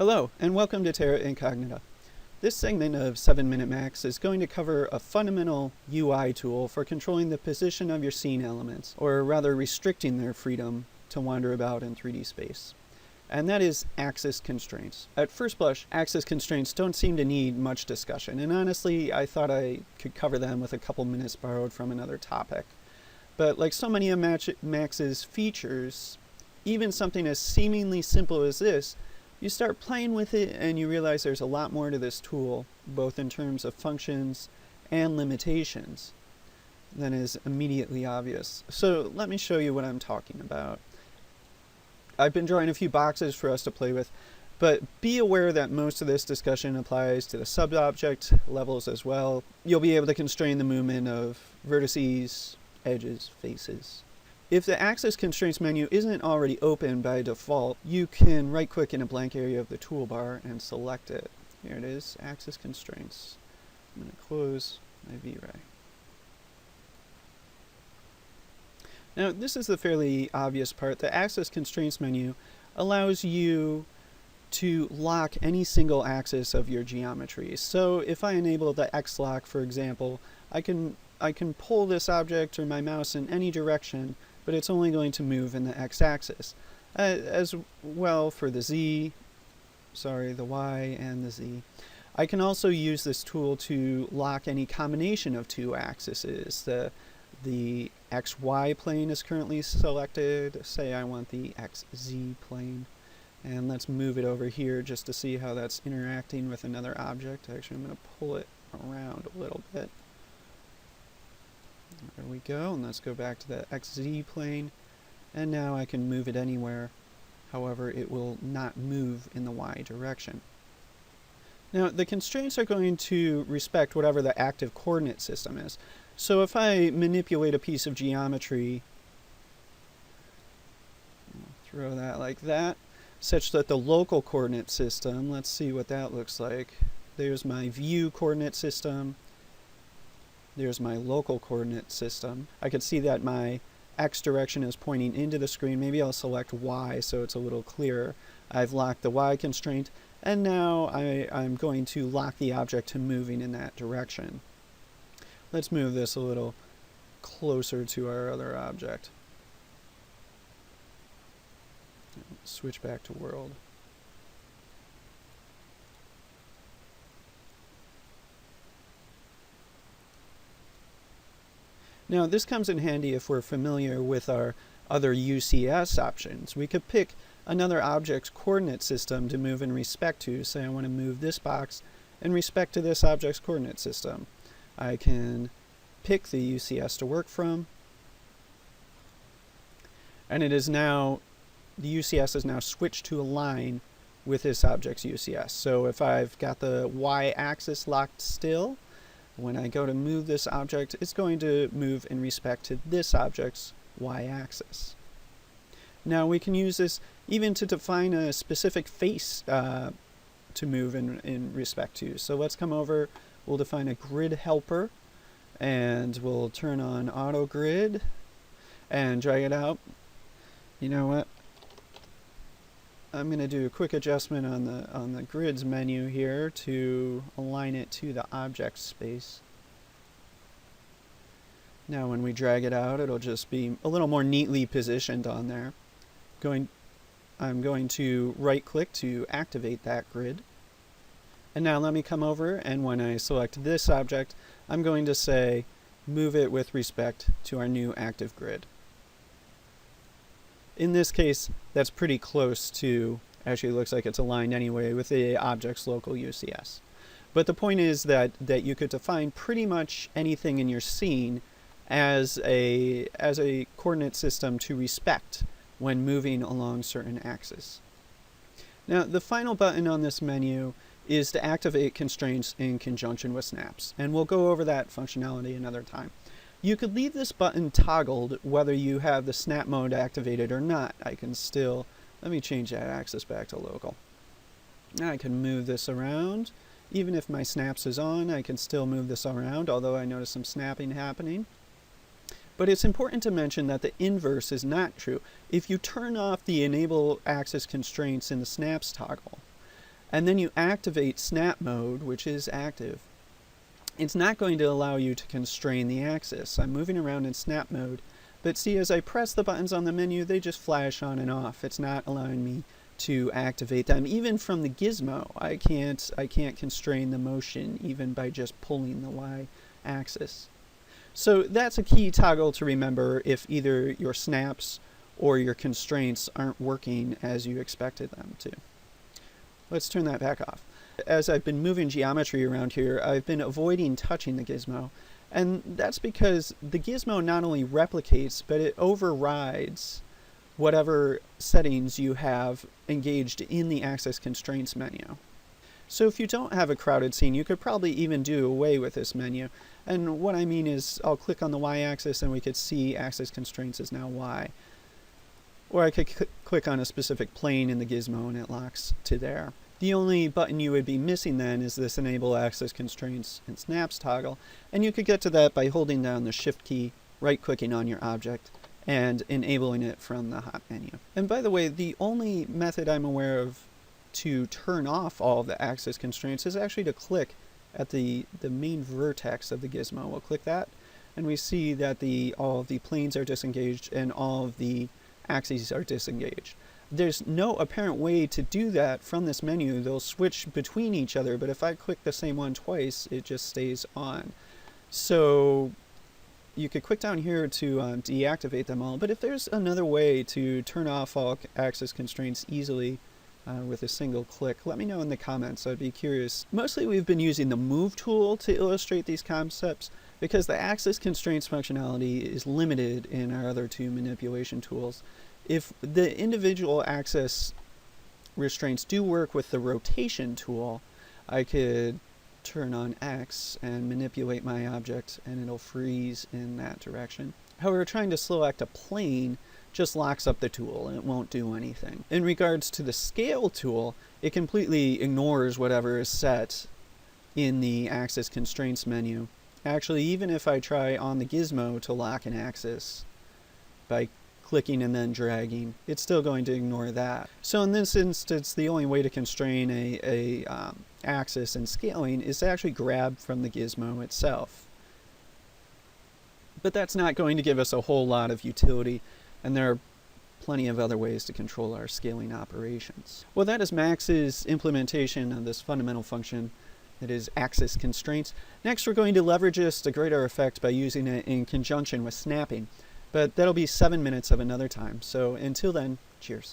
Hello, and welcome to Terra Incognita. This segment of 7-Minute Max is going to cover a fundamental UI tool for controlling the position of your scene elements, or rather restricting their freedom to wander about in 3D space. And that is axis constraints. At first blush, axis constraints don't seem to need much discussion, and honestly, I thought I could cover them with a couple minutes borrowed from another topic. But like so many of Max's features, even something as seemingly simple as this, you start playing with it and you realize there's a lot more to this tool, both in terms of functions and limitations, than is immediately obvious. So let me show you what I'm talking about. I've been drawing a few boxes for us to play with, but be aware that most of this discussion applies to the sub-object levels as well. You'll be able to constrain the movement of vertices, edges, faces. If the Axis Constraints menu isn't already open by default, you can right-click in a blank area of the toolbar and select it. Here it is, Axis Constraints. I'm going to close my V-Ray. Now, this is the fairly obvious part. The Axis Constraints menu allows you to lock any single axis of your geometry. So if I enable the X lock, for example, I can pull this object or my mouse in any direction, but it's only going to move in the x-axis. As well for the y and the z. I can also use this tool to lock any combination of two axes. The xy plane is currently selected. Say I want the xz plane. And let's move it over here just to see how that's interacting with another object. Actually, I'm going to pull it around a little bit. There we go, and let's go back to the XZ plane, and now I can move it anywhere. However, it will not move in the Y direction. Now, the constraints are going to respect whatever the active coordinate system is. So if I manipulate a piece of geometry, throw that like that, such that the local coordinate system, let's see what that looks like. There's my view coordinate system. There's my local coordinate system. I can see that my X direction is pointing into the screen. Maybe I'll select Y so it's a little clearer. I've locked the Y constraint, and now I'm going to lock the object to moving in that direction. Let's move this a little closer to our other object. Switch back to world. Now, this comes in handy if we're familiar with our other UCS options. We could pick another object's coordinate system to move in respect to. Say I want to move this box in respect to this object's coordinate system. I can pick the UCS to work from, and it is now, the UCS is now switched to align with this object's UCS. So if I've got the Y-axis locked still, when I go to move this object, it's going to move in respect to this object's y-axis. Now we can use this even to define a specific face to move in respect to. So let's come over, we'll define a grid helper, and we'll turn on auto grid and drag it out. You know what? I'm going to do a quick adjustment on the grids menu here to align it to the object space. Now when we drag it out, it'll just be a little more neatly positioned on there. I'm going to right click to activate that grid. And now let me come over, and when I select this object, I'm going to say move it with respect to our new active grid. In this case, that's pretty close to, actually looks like it's aligned anyway with the object's local UCS. But the point is that you could define pretty much anything in your scene as a coordinate system to respect when moving along certain axes. Now, the final button on this menu is to activate constraints in conjunction with snaps, and we'll go over that functionality another time. You could leave this button toggled whether you have the snap mode activated or not. I can still, let me change that axis back to local. Now I can move this around. Even if my snaps is on, I can still move this around, although I notice some snapping happening. But it's important to mention that the inverse is not true. If you turn off the enable axis constraints in the snaps toggle, and then you activate snap mode, which is active, it's not going to allow you to constrain the axis. I'm moving around in snap mode, but see, as I press the buttons on the menu, they just flash on and off. It's not allowing me to activate them. Even from the gizmo, I can't constrain the motion even by just pulling the Y axis. So that's a key toggle to remember if either your snaps or your constraints aren't working as you expected them to. Let's turn that back off. As I've been moving geometry around here, I've been avoiding touching the gizmo. And that's because the gizmo not only replicates, but it overrides whatever settings you have engaged in the Axis Constraints menu. So if you don't have a crowded scene, you could probably even do away with this menu. And what I mean is, I'll click on the Y-axis and we could see Axis Constraints is now Y. Or I could click on a specific plane in the gizmo and it locks to there. The only button you would be missing then is this Enable Axis Constraints and Snaps toggle, and you could get to that by holding down the Shift key, right-clicking on your object, and enabling it from the hot menu. And by the way, the only method I'm aware of to turn off all of the axis constraints is actually to click at the main vertex of the gizmo. We'll click that, and we see that all of the planes are disengaged and all of the axes are disengaged. There's no apparent way to do that from this menu. They'll switch between each other, but if I click the same one twice, it just stays on. So you could click down here to deactivate them all, but if there's another way to turn off all axis constraints easily with a single click, let me know in the comments. I'd be curious. Mostly we've been using the Move tool to illustrate these concepts because the axis constraints functionality is limited in our other two manipulation tools. If the individual axis restraints do work with the rotation tool, I could turn on X and manipulate my object and it'll freeze in that direction. However, trying to select a plane just locks up the tool and it won't do anything. In regards to the scale tool, it completely ignores whatever is set in the axis constraints menu. Actually, even if I try on the gizmo to lock an axis by clicking and then dragging, it's still going to ignore that. So in this instance, the only way to constrain a axis and scaling is to actually grab from the gizmo itself. But that's not going to give us a whole lot of utility, and there are plenty of other ways to control our scaling operations. Well, that is Max's implementation of this fundamental function that is axis constraints. Next, we're going to leverage this to greater effect by using it in conjunction with snapping. But that'll be 7 minutes of another time. So until then, cheers.